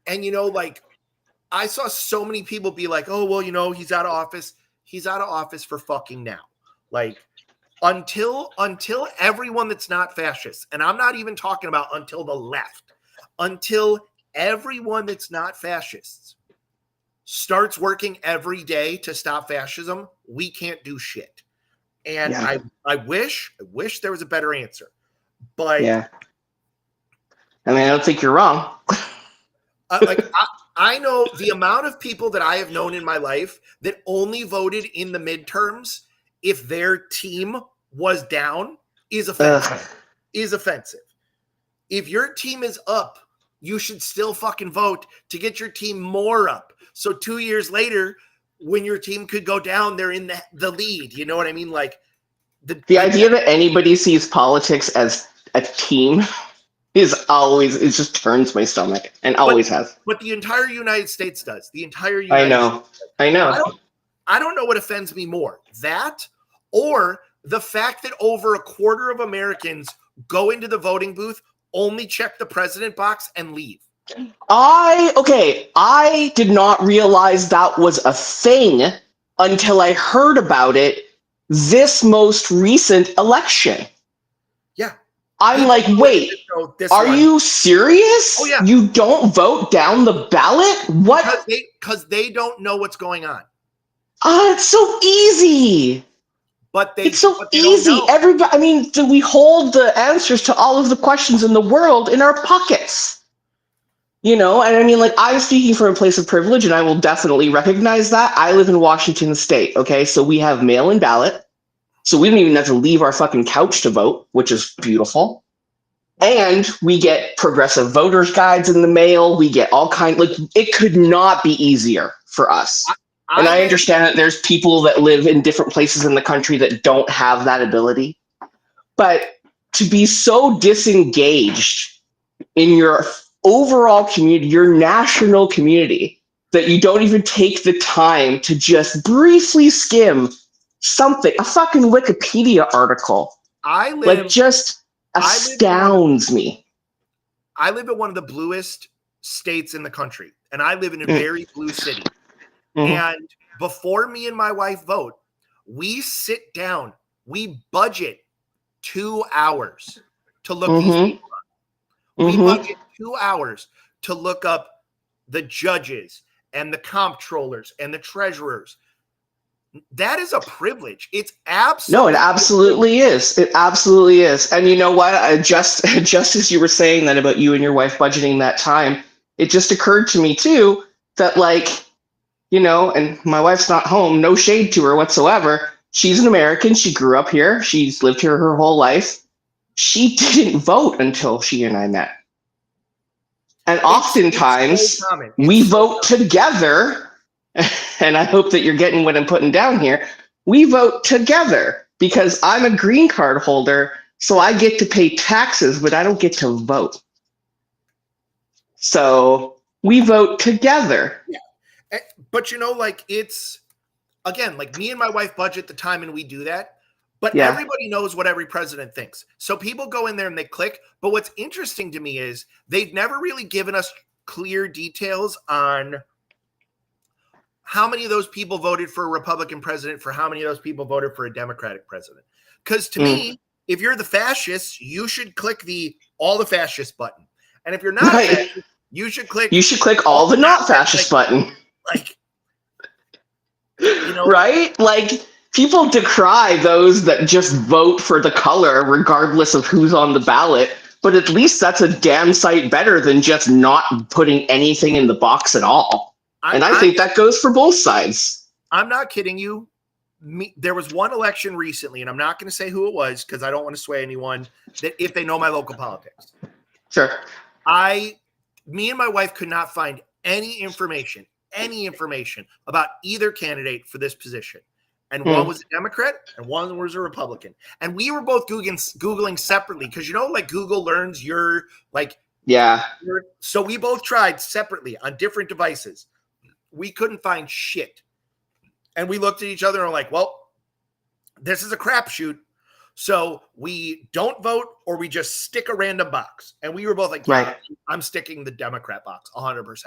like I saw so many people be like, oh, well, he's out of office. He's out of office for fucking now. Like until everyone that's not fascist, and I'm not even talking about until the left, until everyone that's not fascists starts working every day to stop fascism, we can't do shit. And I wish there was a better answer. But I mean, I don't think you're wrong. I know the amount of people that I have known in my life that only voted in the midterms if their team was down is offensive. If your team is up, you should still fucking vote to get your team more up. So 2 years later, when your team could go down, they're in the lead. You know what I mean? Like the idea that anybody sees politics as a team it just turns my stomach and always has. But the entire United States does. The entire United States. I know. I don't know what offends me more, that or the fact that over a quarter of Americans go into the voting booth, only check the president box and leave. I did not realize that was a thing until I heard about it this most recent election. Yeah. I'm like, wait, are you serious? Oh, yeah. You don't vote down the ballot? What? Because they don't know what's going on. It's so easy. It's so easy. Everybody, I mean, we hold the answers to all of the questions in the world in our pockets. And I mean, like, I'm speaking from a place of privilege, and I will definitely recognize that. I live in Washington State, okay? So we have mail-in ballot. So we don't even have to leave our fucking couch to vote, which is beautiful. And we get progressive voters guides in the mail. We get all kinds, like, it could not be easier for us. And I understand that there's people that live in different places in the country that don't have that ability. But to be so disengaged in your overall community, your national community, that you don't even take the time to just briefly skim something, a fucking Wikipedia article, just astounds me. I live in one of the bluest states in the country, and I live in a very blue city. And before me and my wife vote, we sit down, we budget 2 hours to look these people up. We budget 2 hours to look up the judges and the comptrollers and the treasurers. That is a privilege. It's absolutely it absolutely is. It absolutely is. And you know what? Just as you were saying that about you and your wife budgeting that time, it just occurred to me too that, like, and my wife's not home, no shade to her whatsoever. She's an American. She grew up here. She's lived here her whole life. She didn't vote until she and I met. And oftentimes we vote together. And I hope that you're getting what I'm putting down here. We vote together because I'm a green card holder, so I get to pay taxes, but I don't get to vote. So we vote together. Yeah. But like again, like me and my wife budget the time and we do that. But Yeah. everybody knows what every president thinks. So people go in there and they click. But what's interesting to me is they've never really given us clear details on how many of those people voted for a Republican president, for how many of those people voted for a Democratic president. Because to me, if you're the fascists, you should click the all the fascists button. And if you're not a fascist, you should click all the not fascist button. Like, you know, right? Like, people decry those that just vote for the color regardless of who's on the ballot, but at least that's a damn sight better than just not putting anything in the box at all. I think that goes for both sides. I'm not kidding you. There was one election recently, and I'm not going to say who it was because I don't want to sway anyone, that if they know my local politics. Sure. Me and my wife could not find any information about either candidate for this position. And one was a Democrat and one was a Republican. And we were both Googling separately because, you know, like Google learns your, like, so we both tried separately on different devices. We couldn't find shit. And we looked at each other and were like, well, this is a crapshoot. So we don't vote or we just stick a random box. And we were both like, yeah, I'm sticking the Democrat box 100%.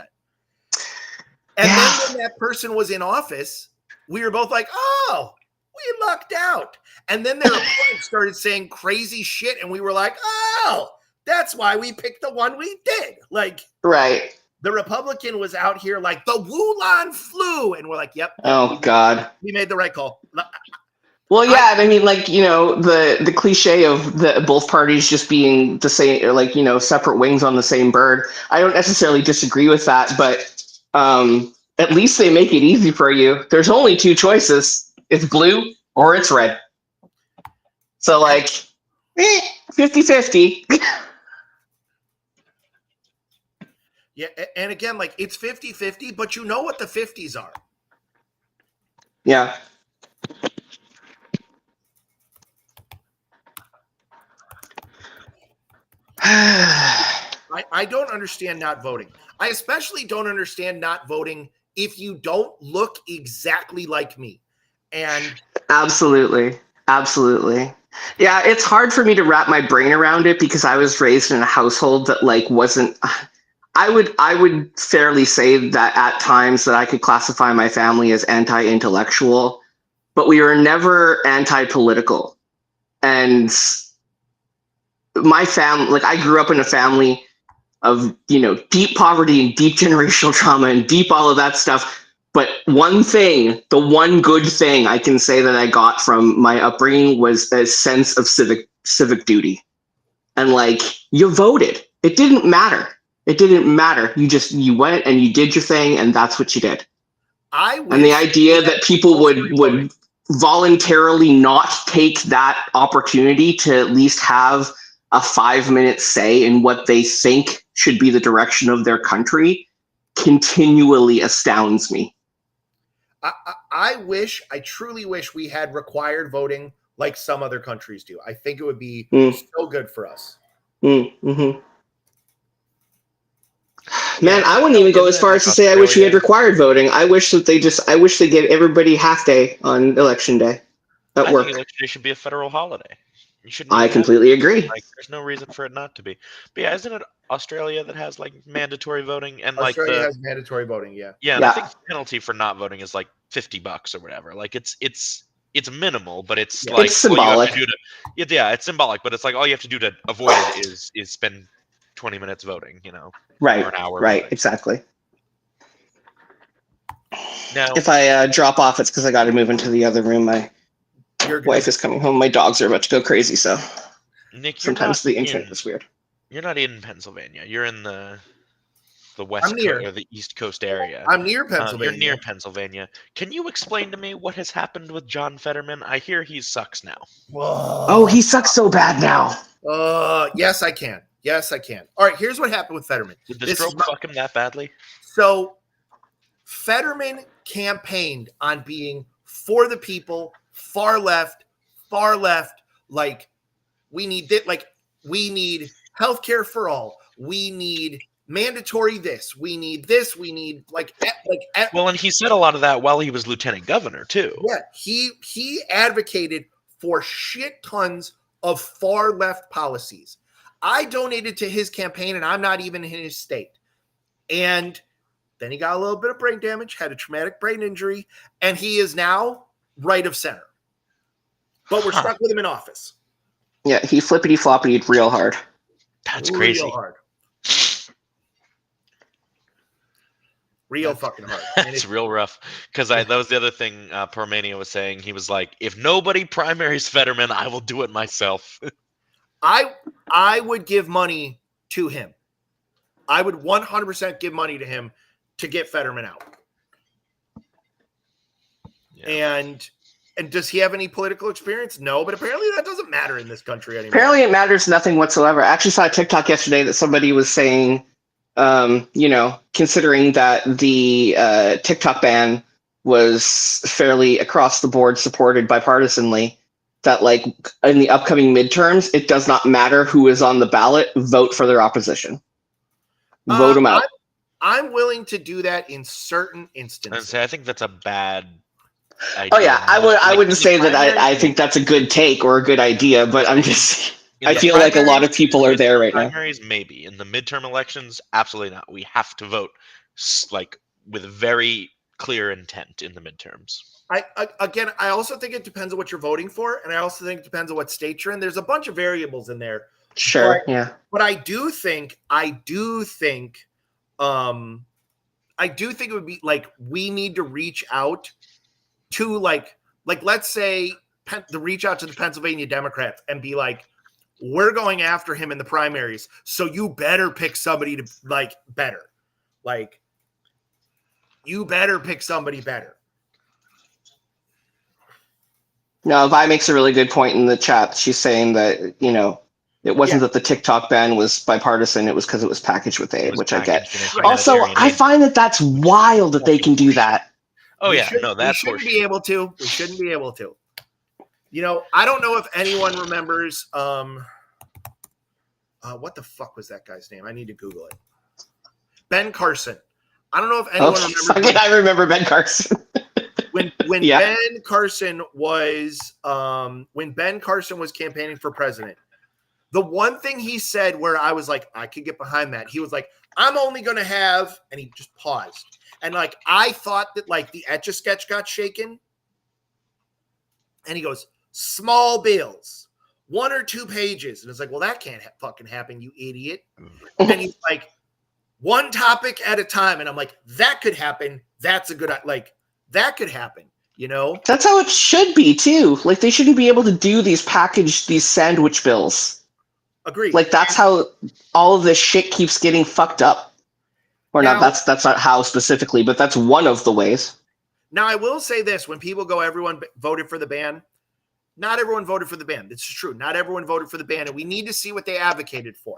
And then when that person was in office, we were both like, oh, we lucked out. And then their opponents started saying crazy shit. And we were like, oh, that's why we picked the one we did. Like, the Republican was out here like the Wuhan flu. And we're like, yep. Oh, God. We made the right call. Well, yeah, I mean, like, you know, the cliche of the both parties just being the same, like, you know, separate wings on the same bird. I don't necessarily disagree with that, but at least they make it easy for you. There's only two choices. It's blue or it's red. So, like, 50-50. Yeah, and again, like, it's 50-50, but you know what the 50s are. Yeah. I don't understand not voting. I especially don't understand not voting if you don't look exactly like me. And Absolutely. Yeah, it's hard for me to wrap my brain around it because I was raised in a household that, like, wasn't. I would fairly say that at times that I could classify my family as anti-intellectual, but we were never anti-political. And my family, like, I grew up in a family of, you know, deep poverty and deep generational trauma and deep all of that stuff. But one thing, the one good thing I can say that I got from my upbringing was a sense of civic duty. And, like, you voted. It didn't matter. You went and you did your thing, and that's what you did. And the idea that people would voluntarily not take that opportunity to at least have a 5-minute say in what they think should be the direction of their country continually astounds me. I truly wish we had required voting like some other countries do. I think it would be so good for us. Mm-hmm. Man, I wouldn't even go as far as to say I wish we had required voting. I wish they gave everybody half day on election day at work. I think election day should be a federal holiday. I completely agree. Like, there's no reason for it not to be. But yeah, isn't it Australia that has, like, mandatory voting and Australia has mandatory voting? Yeah. Yeah, and I think the penalty for not voting is like $50 or whatever. Like, it's minimal, but it's like it's symbolic. It's symbolic, but it's like all you have to do to avoid it is spend 20 minutes voting, you know, right? Or an hour. Right, voting. Exactly. Now, if I drop off, it's because I got to move into the other room. My wife is coming home. My dogs are about to go crazy, so Nick, sometimes the internet is weird. You're not in Pennsylvania. You're in the west coast or the east coast area. I'm near Pennsylvania. You're near Pennsylvania. Can you explain to me what has happened with John Fetterman? I hear he sucks now. Whoa. Oh, he sucks so bad now. Yes, I can. All right, here's what happened with Fetterman. Did the stroke fuck him that badly? So Fetterman campaigned on being for the people, far left, like we need healthcare for all. We need mandatory this. We need this. We need Well, and he said a lot of that while he was lieutenant governor too. yeah, he advocated for shit tons of far left policies. I donated to his campaign, and I'm not even in his state. And then he got a little bit of brain damage, had a traumatic brain injury, and he is now right of center. But we're stuck with him in office. Yeah, he flippity-floppity real hard. That's crazy. Real hard. Real fucking hard. It's real rough. Because that was the other thing Permania was saying. He was like, if nobody primaries Fetterman, I will do it myself. I would give money to him. I would 100% give money to him to get Fetterman out. Yeah. And does he have any political experience? No, but apparently that doesn't matter in this country anymore. Apparently it matters nothing whatsoever. I actually saw a TikTok yesterday that somebody was saying, considering that the TikTok ban was fairly across the board supported bipartisanly, that like in the upcoming midterms, it does not matter who is on the ballot, vote for their opposition. Vote them out. I'm willing to do that in certain instances. I think that's a bad idea. Oh yeah, I wouldn't say that I think that's a good take or a good idea, but I'm just I feel like a lot of people are there right now. Primaries, maybe. In the midterm elections, absolutely not. We have to vote like with very clear intent in the midterms. I also think it depends on what you're voting for, and I also think it depends on what state you're in. There's a bunch of variables in there. Sure, yeah. But I do think it would be like we need to reach out to like let's say reach out to the Pennsylvania Democrats and be like, we're going after him in the primaries, so you better pick somebody to like better. Like you better pick somebody better. No, Vi makes a really good point in the chat. She's saying that, it wasn't that the TikTok ban was bipartisan. It was because it was packaged with aid, which I get. Also, I find that that's wild that they can do that. Oh, yeah. No, that's we shouldn't be able to. We shouldn't be able to. I don't know if anyone remembers. What the fuck was that guy's name? I need to Google it. Ben Carson. I don't know if anyone remembers. I remember Ben Carson. when Ben Carson was campaigning for president, the one thing he said where I was like, I could get behind that. He was like, I'm only going to have, and he just paused. And like, I thought that like the Etch-a-Sketch got shaken. And he goes, small bills, 1 or 2 pages. And it's like, well, that can't fucking happen, you idiot. And he's like, one topic at a time. And I'm like, that could happen. That's a good, like, that could happen, That's how it should be, too. Like, they shouldn't be able to do these sandwich bills. Agreed. Like, that's how all of this shit keeps getting fucked up. Or now, not, that's not how specifically, but that's one of the ways. Now, I will say this. When people go, everyone voted for the ban. Not everyone voted for the ban. This is true. Not everyone voted for the ban, and we need to see what they advocated for.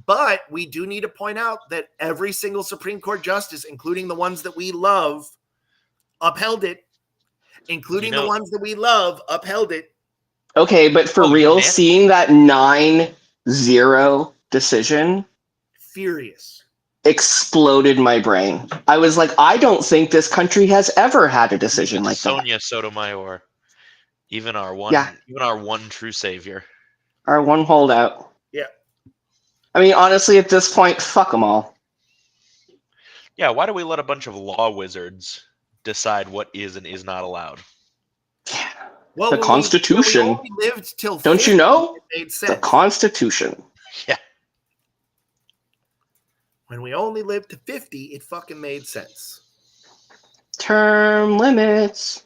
But we do need to point out that every single Supreme Court justice, including the ones that we love, upheld it. Including the ones that we love, upheld it. Okay, but for real, seeing that 9-0 decision, furious, exploded my brain. I was like, I don't think this country has ever had a decision like that. Sonia Sotomayor, even our one true savior, our one holdout. Yeah. I mean, honestly, at this point, fuck them all. Yeah, why do we let a bunch of law wizards decide what is and is not allowed? Yeah. Well, the Constitution. We lived till 50, don't you know? It made sense. The Constitution. Yeah. When we only lived to 50, it fucking made sense. Term limits.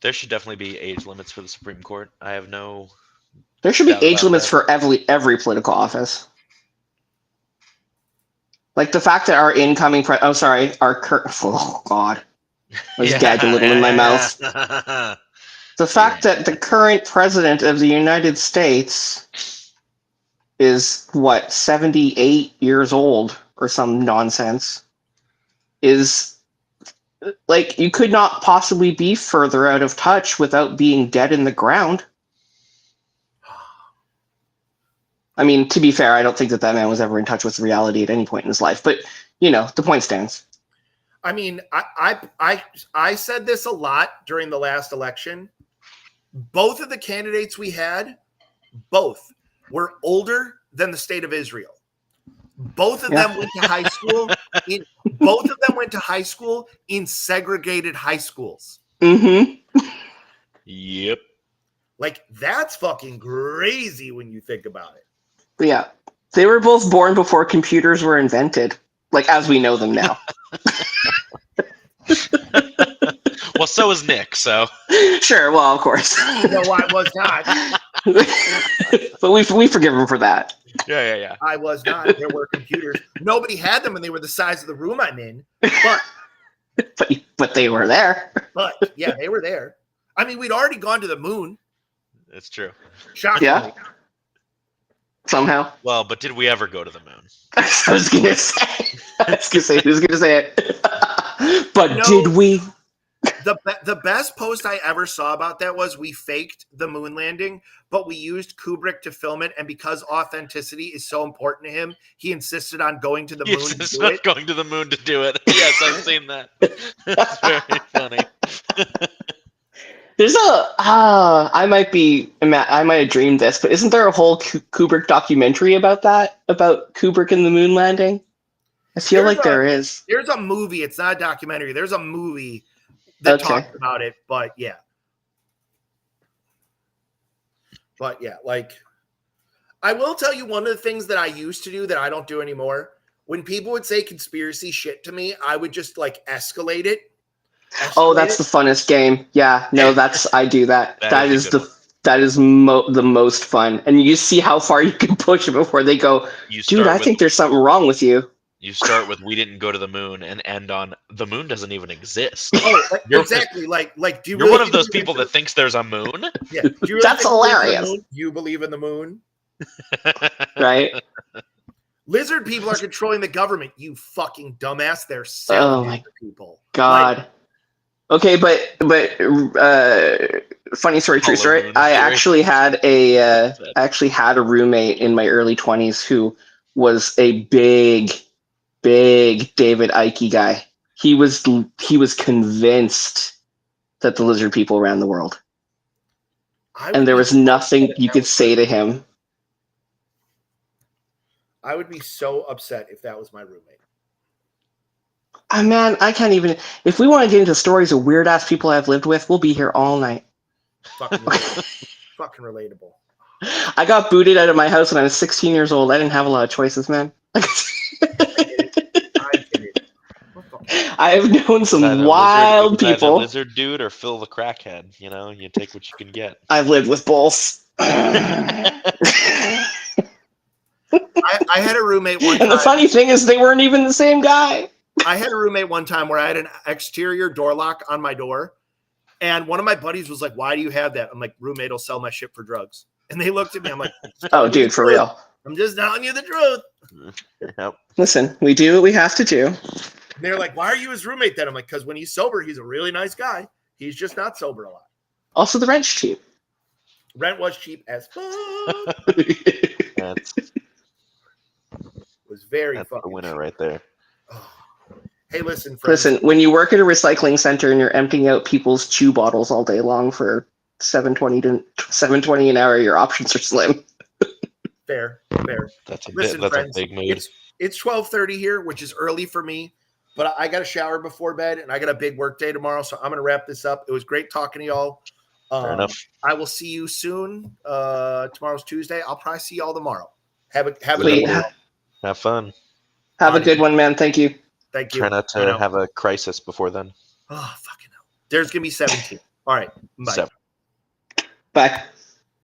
There should definitely be age limits for the Supreme Court. I have no. There should be age limits for every political office. Like the fact that our incoming oh God. I was gagging a little in my mouth. The fact that the current president of the United States is, 78 years old or some nonsense, is, like, you could not possibly be further out of touch without being dead in the ground. I mean, to be fair, I don't think that man was ever in touch with reality at any point in his life. But the point stands. I mean, I said this a lot during the last election. Both of the candidates we had, both were older than the state of Israel. Both of them went to high school. Both of them went to high school in segregated high schools. Mm-hmm. Yep. Like, that's fucking crazy when you think about it. Yeah. They were both born before computers were invented, like as we know them now. Well, so is Nick, so. Sure, well, of course. No, I was not. But we forgive him for that. Yeah. I was not. There were computers. Nobody had them, and they were the size of the room I'm in. But they were there. But yeah, they were there. I mean, we'd already gone to the moon. It's true. Shockingly. Yeah. Somehow. Well, but did we ever go to the moon? I was gonna say who's gonna say it. But No. Did we? The best post I ever saw about that was we faked the moon landing, but we used Kubrick to film it, and because authenticity is so important to him, he insisted on going to the moon to do it. Going to the moon to do it. Yes, I've seen that. That's very funny. There's I might have dreamed this, but isn't there a whole Kubrick documentary about that? About Kubrick and the moon landing? I feel like there is. There's a movie. It's not a documentary. There's a movie that talks about it, but yeah. Like, I will tell you one of the things that I used to do that I don't do anymore. When people would say conspiracy shit to me, I would just like escalate it. Oh, that's the funnest game. Yeah, no, I do that. That is the most fun. And you see how far you can push it before they go, dude, I think there's something wrong with you. You start with "we didn't go to the moon" and end on "the moon doesn't even exist." Oh, exactly. Like, do you? You're one of those people that thinks there's a moon. Yeah, do you really that's hilarious. You believe in the moon, right? Lizard people are controlling the government. You fucking dumbass. They're selling people. God. Okay, but funny story, true story. I actually had a roommate in my early 20s who was a big David Icke guy. He was convinced that the lizard people ran the world, and there was nothing you could say to him. I would be so upset if that was my roommate. Man, I can't even. If we want to get into stories of weird ass people I've lived with, we'll be here all night. Fucking relatable. I got booted out of my house when I was 16 years old. I didn't have a lot of choices, man. I get it. I have known some wild people. Either lizard dude or Phil the crackhead. You know, you take what you can get. I've lived with both. I had a roommate one time. And the funny thing is, they weren't even the same guy. I had a roommate one time where I had an exterior door lock on my door. And one of my buddies was like, "Why do you have that?" I'm like, "Roommate will sell my shit for drugs." And they looked at me. I'm like, "Oh, dude, for real. I'm just telling you the truth." Yep. Listen, we do what we have to do. And they're like, "Why are you his roommate then?" I'm like, "Because when he's sober, he's a really nice guy. He's just not sober a lot." Also, the rent's cheap. Rent was cheap as fuck. That's was very the fucking winner cheap. Right there. Oh. Hey, listen, friends. Listen, when you work at a recycling center and you're emptying out people's chew bottles all day long for $7.20 an hour, your options are slim. Fair. That's a Listen, that's friends, a big mood. It's 12:30 here, which is early for me, but I got to shower before bed, and I got a big work day tomorrow, so I'm going to wrap this up. It was great talking to y'all. Fair enough. I will see you soon. Tomorrow's Tuesday. I'll probably see y'all tomorrow. Have a good one. Have fun. Have a good one, man. Thank you. Thank you. Try not to have a crisis before then. Oh, fucking hell. There's going to be 17. All right. Bye. 7. Bye.